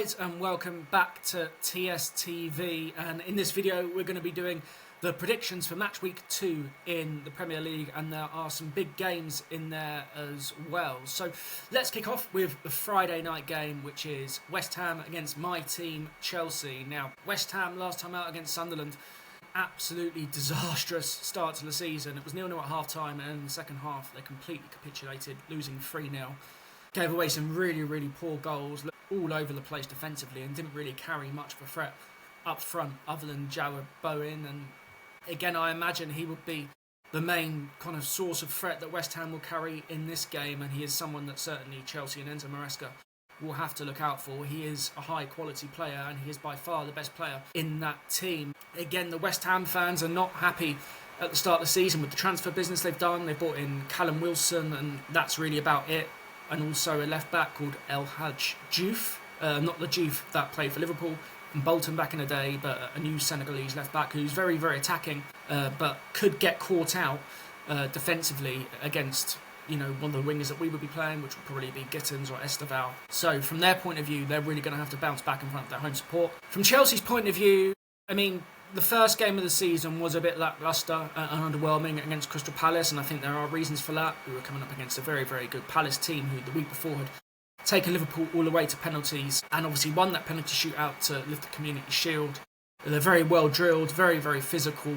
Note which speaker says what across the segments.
Speaker 1: guys, and welcome back to TSTV, and in this video we're going to be doing the predictions for match week 2 in the Premier League, and there are some big games in there as well. So let's kick off with the Friday night game, which is West Ham against my team Chelsea. Now, West Ham last time out against Sunderland, absolutely disastrous start to the season. It was 0-0 at half time, and in the second half they completely capitulated, losing 3-0. Gave away some really poor goals, all over the place defensively, and didn't really carry much of a threat up front other than Jarrod Bowen. And again, I imagine he would be the main kind of source of threat that West Ham will carry in this game, and he is someone that certainly Chelsea and Enzo Maresca will have to look out for. He is a high quality player, and he is by far the best player in that team. Again, the West Ham fans are not happy at the start of the season with the transfer business they've done. They brought in Callum Wilson, and that's really about it. And also a left back called El Hadj Diouf, not the Diouf that played for Liverpool and Bolton back in the day, but a new Senegalese left back who's very attacking, but could get caught out defensively against one of the wingers that we would be playing, which would probably be Gittins or Esteval. So from their point of view, they're really going to have to bounce back in front of their home support. From Chelsea's point of view, I mean, the first game of the season was a bit lacklustre and underwhelming against Crystal Palace, and I think there are reasons for that. We were coming up against a very good Palace team who the week before had taken Liverpool all the way to penalties and obviously won that penalty shootout to lift the Community Shield. They're very well drilled, very physical,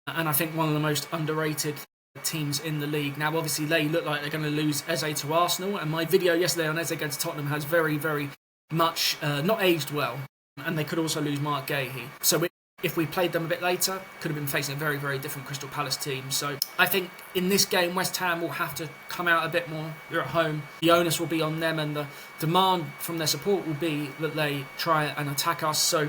Speaker 1: and I think one of the most underrated teams in the league. Now, obviously, they look like they're going to lose Eze to Arsenal, and my video yesterday on Eze against Tottenham has very much not aged well, and they could also lose Mark Gahey. So if we played them a bit later, could have been facing a very different Crystal Palace team. So I think in this game, West Ham will have to come out a bit more. They're at home. The onus will be on them, and the demand from their support will be that they try and attack us. So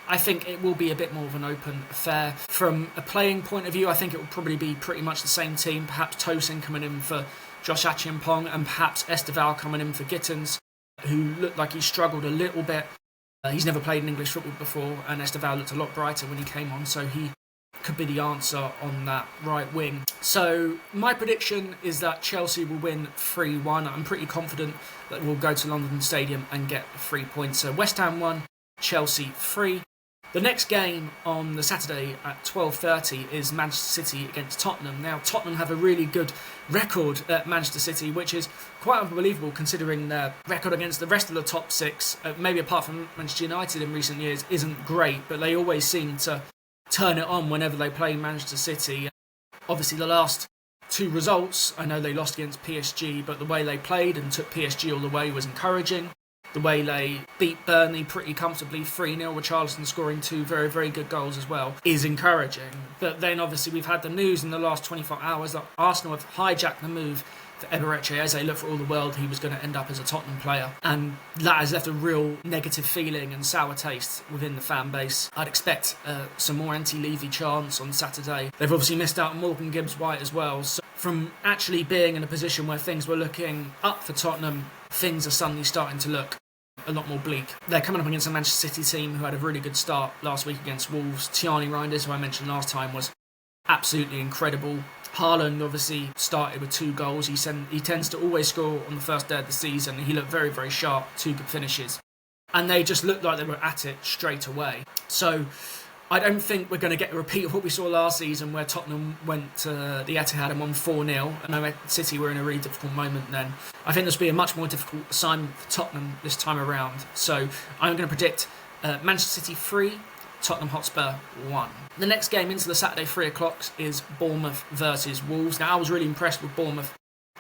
Speaker 1: I think it will be a bit more of an open affair. From a playing point of view, I think it will probably be pretty much the same team. Perhaps Tosin coming in for Josh Achiampong, and perhaps Esteval coming in for Gittins, who looked like he struggled a little bit. He's never played in English football before, and Esteval looked a lot brighter when he came on, so he could be the answer on that right wing. So my prediction is that Chelsea will win 3-1. I'm pretty confident that we'll go to London Stadium and get 3 points. So West Ham 1, Chelsea 3. The next game on the Saturday at 12:30 is Manchester City against Tottenham. Now, Tottenham have a really good record at Manchester City, which is quite unbelievable considering their record against the rest of the top 6, maybe apart from Manchester United in recent years, isn't great, but they always seem to turn it on whenever they play Manchester City. Obviously, the last 2 results, I know they lost against PSG, but the way they played and took PSG all the way was encouraging. The way they beat Burnley pretty comfortably, 3-0, with Richarlison scoring 2 very good goals as well, is encouraging. But then obviously we've had the news in the last 24 hours that Arsenal have hijacked the move for Eberechi Eze. Looked for all the world he was going to end up as a Tottenham player, and that has left a real negative feeling and sour taste within the fan base. I'd expect some more anti-Levy chants on Saturday. They've obviously missed out on Morgan Gibbs-White as well. So from actually being in a position where things were looking up for Tottenham, things are suddenly starting to look a lot more bleak. They're coming up against a Manchester City team who had a really good start last week against Wolves. Tierney Reinders, who I mentioned last time, was absolutely incredible. Haaland obviously started with 2 goals. He tends to always score on the first day of the season. He looked very sharp, 2 good finishes. And they just looked like they were at it straight away. So I don't think we're going to get a repeat of what we saw last season, where Tottenham went to the Etihad and won 4-0. I know City were in a really difficult moment then. I think this will be a much more difficult assignment for Tottenham this time around. So I'm going to predict Manchester City 3, Tottenham Hotspur 1. The next game into the Saturday 3 o'clock is Bournemouth versus Wolves. Now, I was really impressed with Bournemouth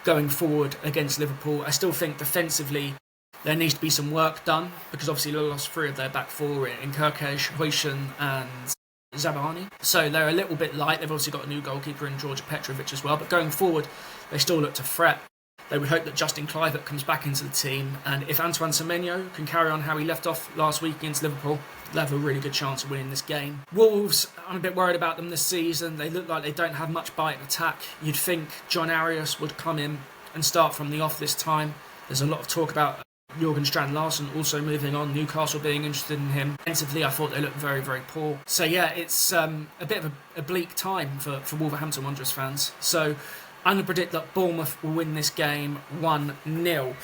Speaker 1: going forward against Liverpool. I still think defensively there needs to be some work done, because obviously they lost 3 of their back 4 in Kirkesh, Huijsen and Zabarani. So they're a little bit light. They've obviously got a new goalkeeper in George Petrovic as well. But going forward, they still look to fret. They would hope that Justin Kluivert comes back into the team. And if Antoine Semenyo can carry on how he left off last week against Liverpool, they'll have a really good chance of winning this game. Wolves, I'm a bit worried about them this season. They look like they don't have much bite in attack. You'd think John Arias would come in and start from the off this time. There's a lot of talk about Jurgen Strand Larsen also moving on, Newcastle being interested in him. Defensively, I thought they looked very poor. So yeah, it's a bit of a bleak time for Wolverhampton Wanderers fans. So I'm going to predict that Bournemouth will win this game 1-0.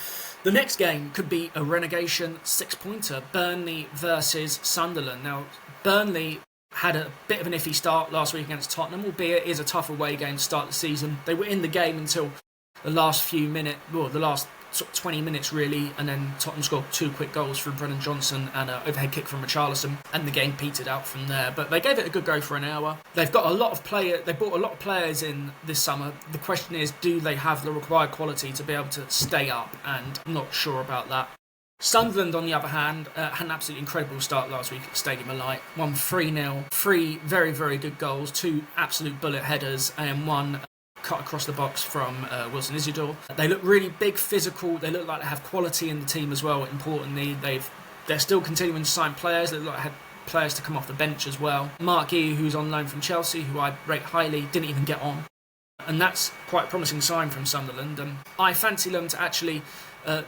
Speaker 1: The next game could be a relegation 6-pointer, Burnley versus Sunderland. Now, Burnley had a bit of an iffy start last week against Tottenham, albeit it is a tough away game to start the season. They were in the game until the last few minutes, well, the last sort of 20 minutes really, and then Tottenham scored 2 quick goals from Brennan Johnson and an overhead kick from Richarlison, and the game petered out from there. But they gave it a good go for an hour. They've got a lot of they brought a lot of players in this summer. The question is, do they have the required quality to be able to stay up? And I'm not sure about that. Sunderland, on the other hand, had an absolutely incredible start last week at Stadium of Light. Won 3-0, 3 very, very good goals, 2 absolute bullet headers, and 1 cut across the box from Wilson Isidore. They look really big, physical. They look like they have quality in the team as well. Importantly, they're still continuing to sign players. They look like they had players to come off the bench as well. Mark Guéhi, who's on loan from Chelsea, who I rate highly, didn't even get on. And that's quite a promising sign from Sunderland. I fancy them to actually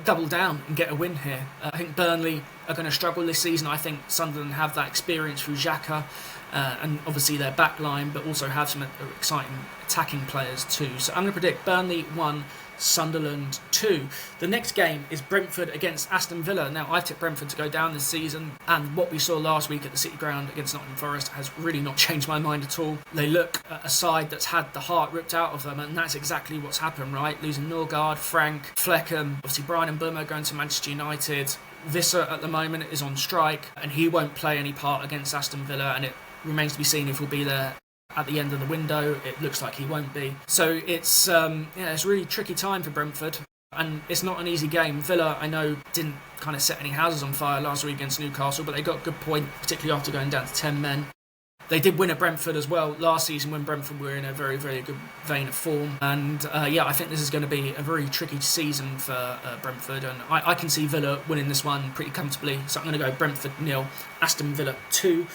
Speaker 1: double down and get a win here. I think Burnley are going to struggle this season. I think Sunderland have that experience through Xhaka and obviously their back line, but also have some exciting attacking players too. So I'm going to predict Burnley 1, Sunderland 2. The next game is Brentford against Aston Villa. Now, I've tipped Brentford to go down this season, and what we saw last week at the City Ground against Nottingham Forest has really not changed my mind at all. They look at a side that's had the heart ripped out of them, and that's exactly what's happened, right? Losing Norgard, Frank, Fleckham, obviously Brian Mbeumo going to Manchester United. Visser at the moment is on strike, and he won't play any part against Aston Villa, and it remains to be seen if he'll be there at the end of the window. It looks like he won't be. So it's it's a really tricky time for Brentford, and it's not an easy game. Villa, I know, didn't kind of set any houses on fire last week against Newcastle, but they got a good point, particularly after going down to 10 men. They did win at Brentford as well last season when Brentford were in a very, very good vein of form. And I think this is going to be a very tricky season for Brentford. And I can see Villa winning this one pretty comfortably. So I'm going to go Brentford 0, Aston Villa 2.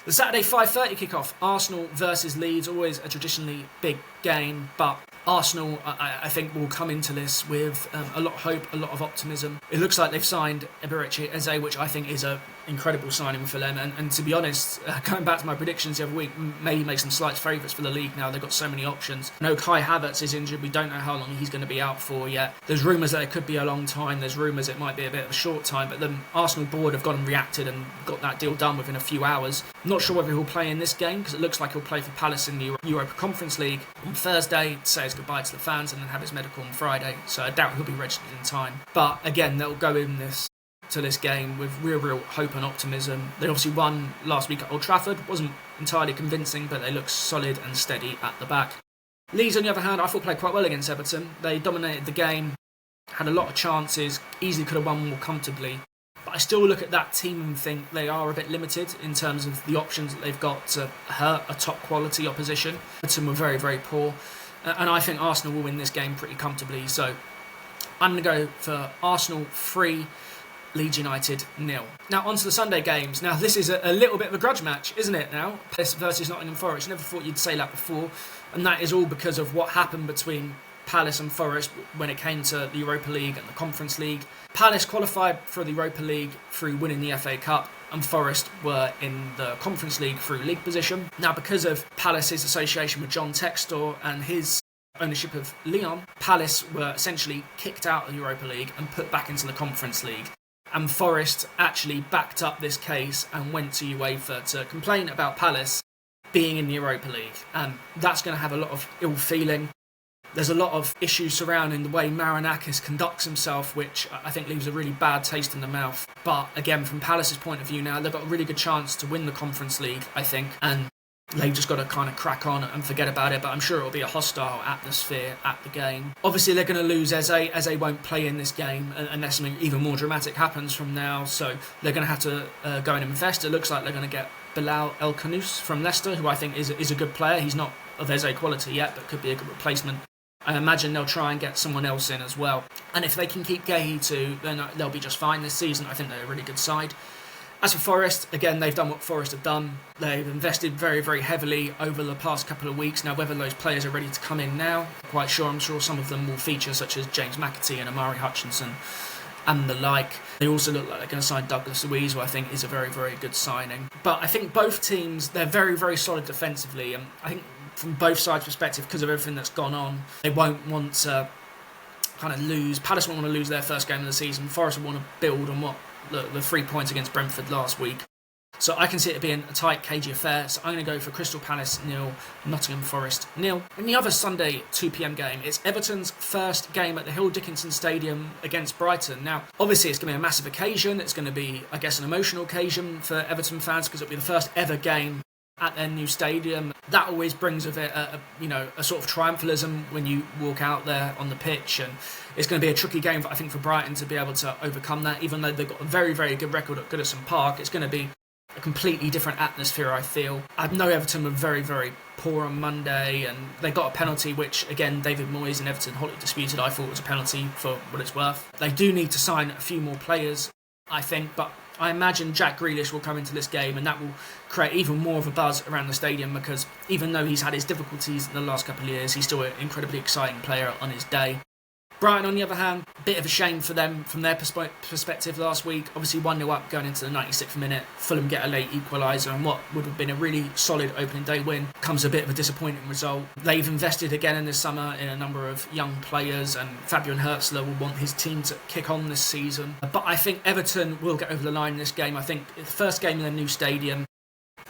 Speaker 1: The Saturday 5:30 kickoff, Arsenal versus Leeds, always a traditionally big game, but Arsenal, I think, will come into this with a lot of hope, a lot of optimism. It looks like they've signed Eberechi Eze, which I think is an incredible signing for them. And to be honest, going back to my predictions the other week, maybe make some slight favourites for the league now. They've got so many options. I know Kai Havertz is injured. We don't know how long he's going to be out for yet. There's rumours that it could be a long time. There's rumours it might be a bit of a short time. But the Arsenal board have gone and reacted and got that deal done within a few hours. I'm not sure whether he'll play in this game, because it looks like he'll play for Palace in the Europa Conference League on Thursday, say his goodbye to the fans, and then have his medical on Friday. So I doubt he'll be registered in time. But again, they'll go in to this game with real hope and optimism. They obviously won last week at Old Trafford. Wasn't entirely convincing, but they look solid and steady at the back. Leeds, on the other hand, I thought played quite well against Everton. They dominated the game, had a lot of chances, easily could have won more comfortably. But I still look at that team and think they are a bit limited in terms of the options that they've got to hurt a top quality opposition. Everton were very, very poor. And I think Arsenal will win this game pretty comfortably. So I'm going to go for Arsenal 3, Leeds United 0. Now on to the Sunday games. Now this is a little bit of a grudge match, isn't it now? Palace versus Nottingham Forest. Never thought you'd say that before. And that is all because of what happened between Palace and Forest when it came to the Europa League and the Conference League. Palace qualified for the Europa League through winning the FA Cup, and Forest were in the Conference League through league position. Now, because of Palace's association with John Textor and his ownership of Lyon, Palace were essentially kicked out of the Europa League and put back into the Conference League. And Forest actually backed up this case and went to UEFA to complain about Palace being in the Europa League. And that's going to have a lot of ill feeling. There's a lot of issues surrounding the way Marinakis conducts himself, which I think leaves a really bad taste in the mouth. But again, from Palace's point of view now, they've got a really good chance to win the Conference League, I think. And they've just got to kind of crack on and forget about it. But I'm sure it'll be a hostile atmosphere at the game. Obviously, they're going to lose Eze. Eze won't play in this game unless something even more dramatic happens from now. So they're going to have to go and invest. It looks like they're going to get Bilal El Khanous from Leicester, who I think is a good player. He's not of Eze quality yet, but could be a good replacement. I imagine they'll try and get someone else in as well. And if they can keep Guéhi too, then they'll be just fine this season. I think they're a really good side. As for Forest, again, they've done what Forest have done. They've invested very, very heavily over the past couple of weeks. Now, whether those players are ready to come in now, I'm quite sure. I'm sure some of them will feature, such as James McAtee and Amari Hutchinson and the like. They also look like they're going to sign Douglas Luiz, who I think is a very, very good signing. But I think both teams, they're very, very solid defensively. And I think from both sides' perspective, because of everything that's gone on, they won't want to kind of lose. Palace won't want to lose their first game of the season. Forest will want to build on what the 3 points against Brentford last week. So I can see it being a tight, cagey affair. So I'm going to go for Crystal Palace 0, Nottingham Forest 0. In the other Sunday 2 p.m. game, it's Everton's first game at the Hill Dickinson Stadium against Brighton. Now, obviously, it's going to be a massive occasion. It's going to be, I guess, an emotional occasion for Everton fans because it'll be the first ever game at their new stadium. That always brings with it a sort of triumphalism when you walk out there on the pitch, and it's going to be a tricky game, I think, for Brighton to be able to overcome that. Even though they've got a very, very good record at Goodison Park, it's going to be a completely different atmosphere, I feel. I know Everton were very, very poor on Monday, and they got a penalty, which, again, David Moyes and Everton hotly disputed. I thought was a penalty for what it's worth. They do need to sign a few more players, I think, but I imagine Jack Grealish will come into this game, and that will create even more of a buzz around the stadium, because even though he's had his difficulties in the last couple of years, he's still an incredibly exciting player on his day. Brighton, on the other hand, a bit of a shame for them from their perspective last week. Obviously 1-0 up going into the 96th minute. Fulham get a late equaliser, and what would have been a really solid opening day win comes a bit of a disappointing result. They've invested again in this summer in a number of young players, and Fabian Herzler will want his team to kick on this season. But I think Everton will get over the line in this game. I think the first game in their new stadium,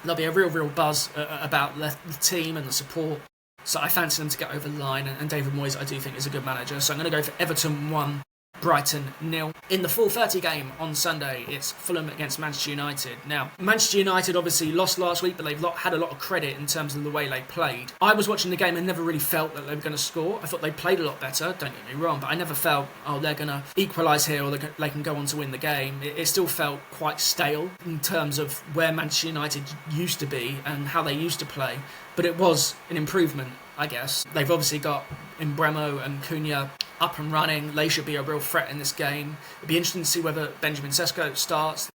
Speaker 1: there'll be a real buzz about the team and the support. So I fancy them to get over the line, and David Moyes, I do think, is a good manager. So I'm going to go for Everton 1, Brighton 0. In the 4:30 game on Sunday, it's Fulham against Manchester United. Now, Manchester United obviously lost last week, but they've had a lot of credit in terms of the way they played. I was watching the game and never really felt that they were going to score. I thought they played a lot better, don't get me wrong, but I never felt, they're going to equalise here, or they can go on to win the game. It still felt quite stale in terms of where Manchester United used to be and how they used to play. But it was an improvement, I guess. They've obviously got Mbeumo and Cunha up and running. They should be a real threat in this game. It'd be interesting to see whether Benjamin Sesko starts.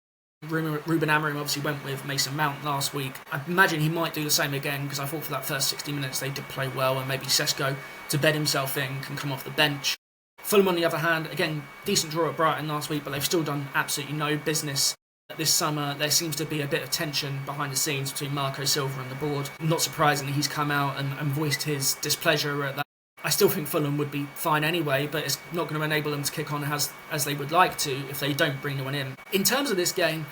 Speaker 1: Ruben Amorim obviously went with Mason Mount last week. I imagine he might do the same again, because I thought for that first 60 minutes they did play well, and maybe Sesko, to bed himself in, can come off the bench. Fulham, on the other hand, again, decent draw at Brighton last week, but they've still done absolutely no business. This summer, there seems to be a bit of tension behind the scenes between Marco Silva and the board. Not surprisingly, he's come out and voiced his displeasure at that. I still think Fulham would be fine anyway, but it's not going to enable them to kick on as they would like to if they don't bring anyone in. In terms of this game,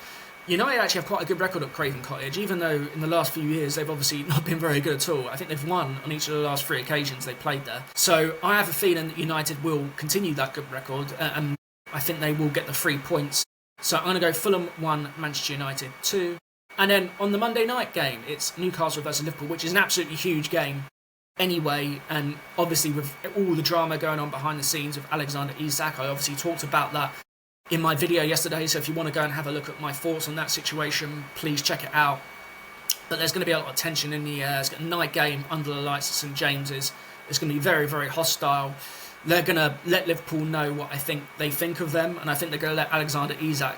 Speaker 1: United actually have quite a good record at Craven Cottage, even though in the last few years they've obviously not been very good at all. I think they've won on each of the last 3 occasions they played there. So I have a feeling that United will continue that good record, and I think they will get the 3 points. So I'm going to go Fulham 1, Manchester United 2. And then on the Monday night game, it's Newcastle versus Liverpool, which is an absolutely huge game anyway. And obviously with all the drama going on behind the scenes with Alexander Isak, I obviously talked about that in my video yesterday. So if you want to go and have a look at my thoughts on that situation, please check it out. But there's going to be a lot of tension in the air. It's a night game under the lights at St James's. It's going to be very, very hostile. They're going to let Liverpool know what I think they think of them, and I think they're going to let Alexander Isak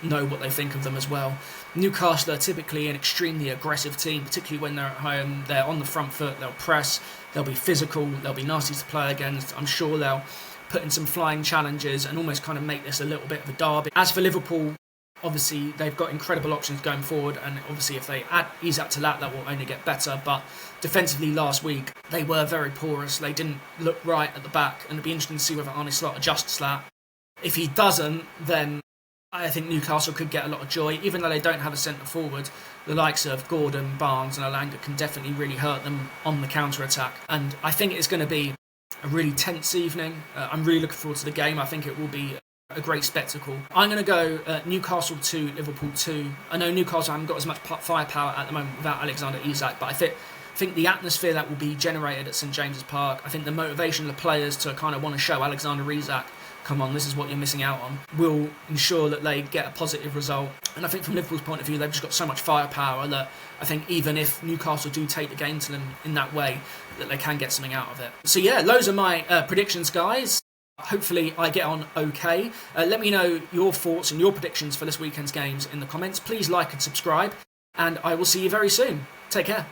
Speaker 1: know what they think of them as well. Newcastle are typically an extremely aggressive team, particularly when they're at home. They're on the front foot, they'll press, they'll be physical, they'll be nasty to play against. I'm sure they'll put in some flying challenges and almost kind of make this a little bit of a derby. As for Liverpool, obviously they've got incredible options going forward, and obviously if they add Isak to that will only get better. But defensively last week, they were very porous. They didn't look right at the back, and it'd be interesting to see whether Arne Slot adjusts that. If he doesn't, then I think Newcastle could get a lot of joy. Even though they don't have a centre forward, the likes of Gordon, Barnes and Alanga can definitely really hurt them on the counter-attack. And I think it's going to be a really tense evening. I'm really looking forward to the game. I think it will be a great spectacle. I'm going to go Newcastle 2, Liverpool 2. I know Newcastle haven't got as much firepower at the moment without Alexander Isak, but I think the atmosphere that will be generated at St James's Park, I think the motivation of the players to kind of want to show Alexander Isak, come on, this is what you're missing out on, will ensure that they get a positive result. And I think from Liverpool's point of view, they've just got so much firepower that I think even if Newcastle do take the game to them in that way, that they can get something out of it. So yeah, those are my predictions, guys. Hopefully I get on okay. Let me know your thoughts and your predictions for this weekend's games in the comments. Please like and subscribe, and I will see you very soon. Take care.